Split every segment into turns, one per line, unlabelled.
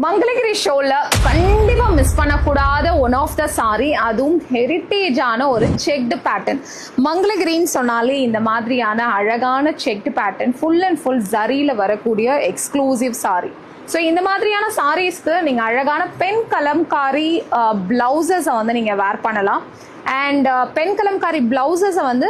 மங்களகிரி ஷோல கண்டிப்பா மிஸ் பண்ணக்கூடாத ஒன் ஆஃப் த சாரி, அதுவும் ஹெரிட்டேஜான ஒரு செக்டு பேட்டர்ன். மங்களகிரின்னு சொன்னாலே இந்த மாதிரியான அழகான checked pattern full and full ஜரியில வரக்கூடிய எக்ஸ்க்ளூசிவ் சாரி. ஸோ இந்த மாதிரியான சாரீஸ்க்கு நீங்க அழகான பெண் கலம்காரி பிளவுசஸை வந்து நீங்க வேர் பண்ணலாம். அண்ட் பெண் கலம்காரி பிளவுசஸை வந்து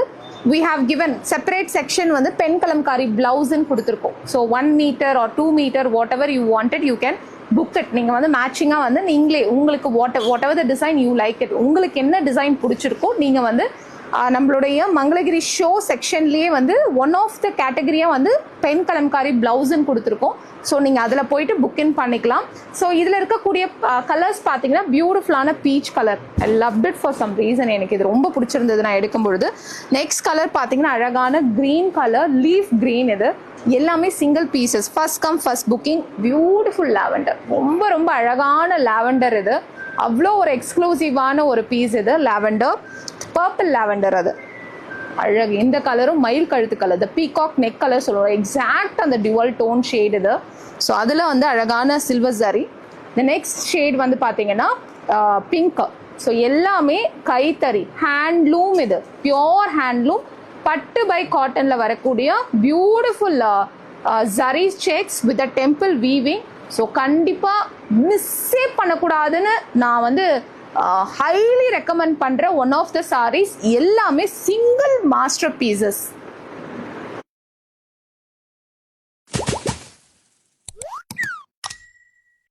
we have given separate section வந்து பெண் கலம்காரி பிளவுஸ்ன்னு கொடுத்துருக்கோம். So 1 meter or 2 meter whatever you wanted you can book it. நீங்க வந்து மேட்சிங்கா வந்து நீங்களே உங்களுக்கு whatever the design you like it, உங்களுக்கு என்ன டிசைன் பிடிச்சிருக்கோ நீங்க வந்து நம்மளுடைய மங்களகிரி ஷோ செக்ஷன்லேயே வந்து ஒன் ஆஃப் த கேட்டகரியாக வந்து பெண் கலம்காரி பிளவுஸ்ன்னு கொடுத்துருக்கோம். ஸோ நீங்கள் அதில் போயிட்டு புக்கின் பண்ணிக்கலாம். ஸோ இதில் இருக்கக்கூடிய கலர்ஸ் பார்த்தீங்கன்னா பியூட்டிஃபுல்லான peach colour. I love it for some reason. எனக்கு இது ரொம்ப பிடிச்சிருந்தது நான் எடுக்கும் பொழுது. நெக்ஸ்ட் கலர் பார்த்தீங்கன்னா அழகான க்ரீன் கலர், லீஃப் க்ரீன். இது எல்லாமே single pieces, first come first booking. Beautiful lavender, ரொம்ப ரொம்ப அழகான லாவெண்டர். இது அவ்வளோ ஒரு எக்ஸ்க்ளூசிவான ஒரு பீஸ். இது லாவெண்டர், பர்பிள் லாவெண்டர். அது அழகு. இந்த கலரும் மயில் கழுத்து கலர், த பீகாக் நெக் கலர் சொல்லுவோம். எக்ஸாக்ட் அந்த டியூவல் டோன் ஷேட் இது. ஸோ அதில் வந்து அழகான சில்வர் ஜரி. இந்த நெக்ஸ்ட் ஷேட் வந்து பார்த்தீங்கன்னா பிங்க். ஸோ எல்லாமே கைத்தறி ஹேண்ட்லூம். இது பியோர் ஹேண்ட்லூம், பட்டு பை காட்டனில் வரக்கூடிய beautiful zari sex with a temple weaving. So கண்டிப்பாக மிஸ்ஸே பண்ணக்கூடாதுன்னு நான் வந்து ஹைலி ரெக்கமெண்ட் பண்ணுற ஒன் ஆஃப் த சாரீஸ். எல்லாமே சிங்கிள் மாஸ்டர் பீசஸ்.